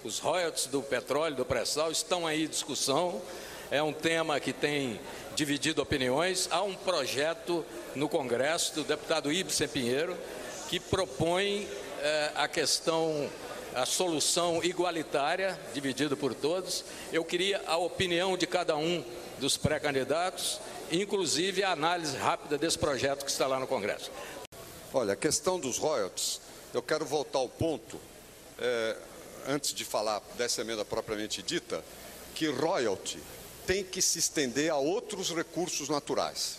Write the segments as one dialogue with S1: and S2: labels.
S1: Os royalties do petróleo, do pré-sal, estão aí em discussão. É um tema que tem dividido opiniões. Há um projeto no Congresso do deputado Ibsen Pinheiro que propõe a solução igualitária, dividida por todos. Eu queria a opinião de cada um dos pré-candidatos, inclusive a análise rápida desse projeto que está lá no Congresso.
S2: Olha, a questão dos royalties, eu quero voltar ao ponto, antes de falar dessa emenda propriamente dita, que royalty tem que se estender a outros recursos naturais.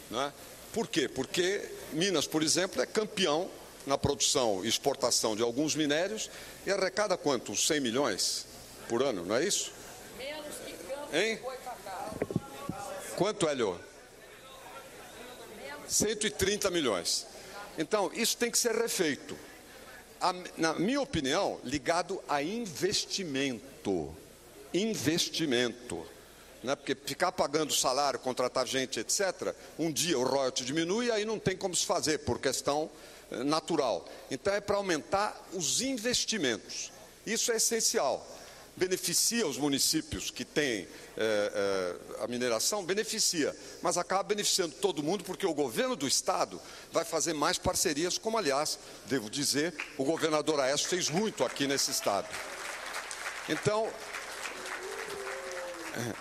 S2: Não é? Por quê? Porque Minas, por exemplo, é campeão na produção e exportação de alguns minérios e arrecada quanto? Uns 100 milhões por ano, não é isso?
S3: Menos que Campos
S2: hein?
S3: foi Cacau.
S2: Quanto, Hélio? 130 milhões. Então, isso tem que ser refeito. Na minha opinião, ligado a investimento. Investimento. Né? Porque ficar pagando salário, contratar gente, etc., um dia o royalty diminui e aí não tem como se fazer, por questão natural. Então é para aumentar os investimentos. Isso é essencial. Beneficia os municípios que têm a mineração, beneficia, mas acaba beneficiando todo mundo porque o governo do estado vai fazer mais parcerias, como aliás, devo dizer, o governador Aécio fez muito aqui nesse estado. Então,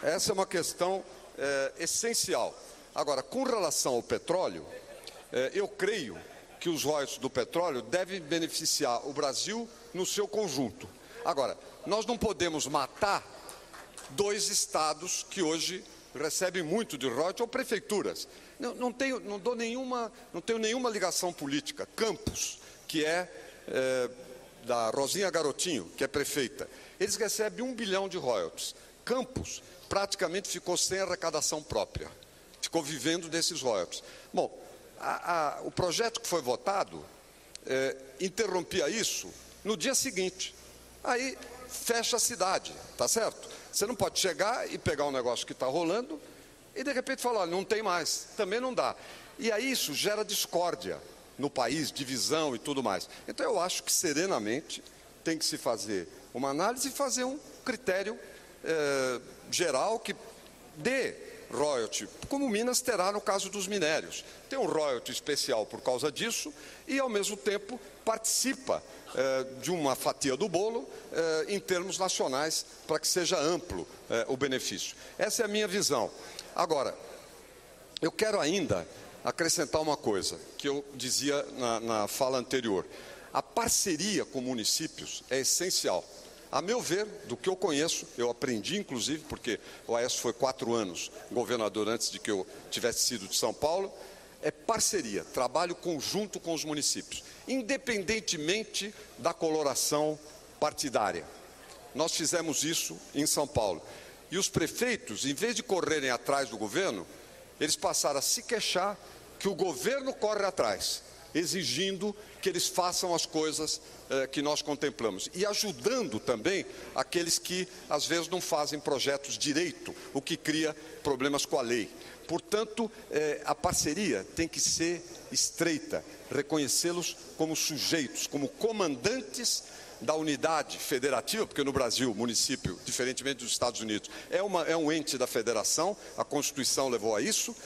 S2: essa é uma questão essencial. Agora, com relação ao petróleo, eu creio que os royalties do petróleo devem beneficiar o Brasil no seu conjunto. Agora, nós não podemos matar dois estados que hoje recebem muito de royalties, ou prefeituras. Não tenho nenhuma ligação política. Campos, que é da Rosinha Garotinho, que é prefeita, eles recebem 1 bilhão de royalties. Campos praticamente ficou sem arrecadação própria, ficou vivendo desses royalties. Bom, o projeto que foi votado interrompia isso no dia seguinte. Aí fecha a cidade, tá certo? Você não pode chegar e pegar um negócio que está rolando e de repente falar, olha, não tem mais, também não dá. E aí isso gera discórdia no país, divisão e tudo mais. Então eu acho que serenamente tem que se fazer uma análise e fazer um critério geral que dê royalty, como Minas terá no caso dos minérios. Tem um royalty especial por causa disso e, ao mesmo tempo, participa de uma fatia do bolo em termos nacionais para que seja amplo o benefício. Essa é a minha visão. Agora, eu quero ainda acrescentar uma coisa que eu dizia na fala anterior. A parceria com municípios é essencial. A meu ver, do que eu conheço, eu aprendi inclusive, porque o Aécio foi 4 anos governador antes de que eu tivesse sido de São Paulo, é parceria, trabalho conjunto com os municípios, independentemente da coloração partidária. Nós fizemos isso em São Paulo. E os prefeitos, em vez de correrem atrás do governo, eles passaram a se queixar que o governo corre atrás, exigindo que eles façam as coisas que nós contemplamos e ajudando também aqueles que às vezes não fazem projetos direito, o que cria problemas com a lei. Portanto, a parceria tem que ser estreita, reconhecê-los como sujeitos, como comandantes da unidade federativa, porque no Brasil, o município, diferentemente dos Estados Unidos, é um ente da federação, a Constituição levou a isso,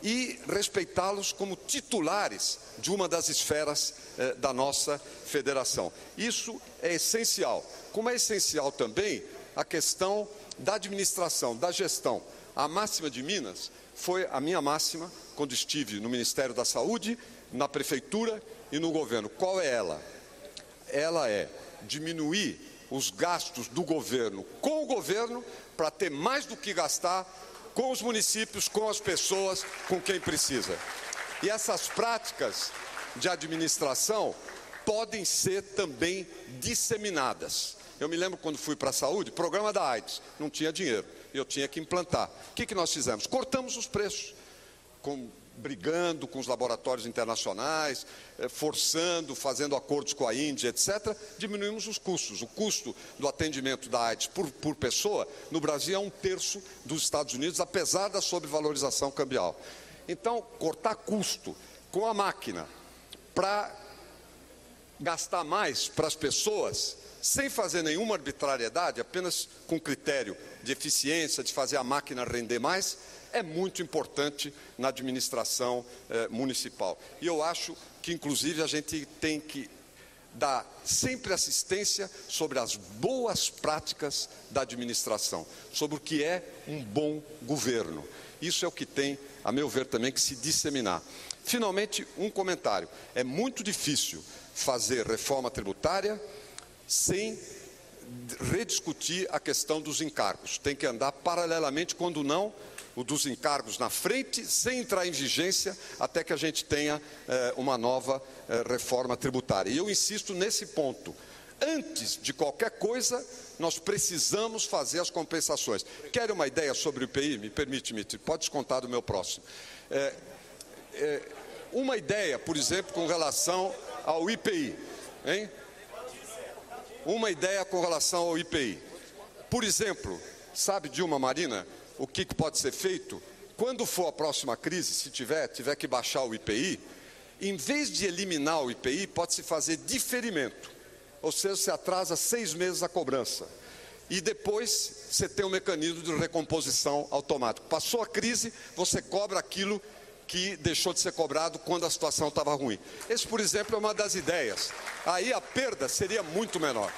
S2: e respeitá-los como titulares de uma das esferas da nossa federação. Isso é essencial. Como é essencial também a questão da administração, da gestão. A máxima de Minas foi a minha máxima quando estive no Ministério da Saúde, na Prefeitura e no governo. Qual é ela? Ela é diminuir os gastos do governo com o governo para ter mais do que gastar com os municípios, com as pessoas, com quem precisa. E essas práticas de administração podem ser também disseminadas. Eu me lembro quando fui para a saúde, programa da AIDS, não tinha dinheiro, eu tinha que implantar. O que nós fizemos? Cortamos os preços, brigando com os laboratórios internacionais, forçando, fazendo acordos com a Índia, etc., diminuímos os custos. O custo do atendimento da AIDS por pessoa, no Brasil, é 1/3 dos Estados Unidos, apesar da sobrevalorização cambial. Então, cortar custo com a máquina para gastar mais para as pessoas sem fazer nenhuma arbitrariedade, apenas com critério de eficiência, de fazer a máquina render mais, é muito importante na administração municipal. E eu acho que, inclusive, a gente tem que dar sempre assistência sobre as boas práticas da administração, sobre o que é um bom governo. Isso é o que tem, a meu ver, também que se disseminar. Finalmente, um comentário. É muito difícil fazer reforma tributária sem rediscutir a questão dos encargos. Tem que andar paralelamente, quando não, o dos encargos na frente, sem entrar em vigência, até que a gente tenha uma nova reforma tributária. E eu insisto nesse ponto. Antes de qualquer coisa, nós precisamos fazer as compensações. Quer uma ideia sobre o IPI? Me permite, Mitri, pode descontar do meu próximo. Uma ideia, por exemplo, com relação ao IPI, hein? Uma ideia com relação ao IPI. Por exemplo, sabe, Dilma Marina, o que pode ser feito? Quando for a próxima crise, se tiver que baixar o IPI, em vez de eliminar o IPI, pode-se fazer diferimento. Ou seja, você atrasa 6 meses a cobrança. E depois você tem um mecanismo de recomposição automático. Passou a crise, você cobra aquilo que deixou de ser cobrado quando a situação estava ruim. Esse, por exemplo, é uma das ideias. Aí a perda seria muito menor.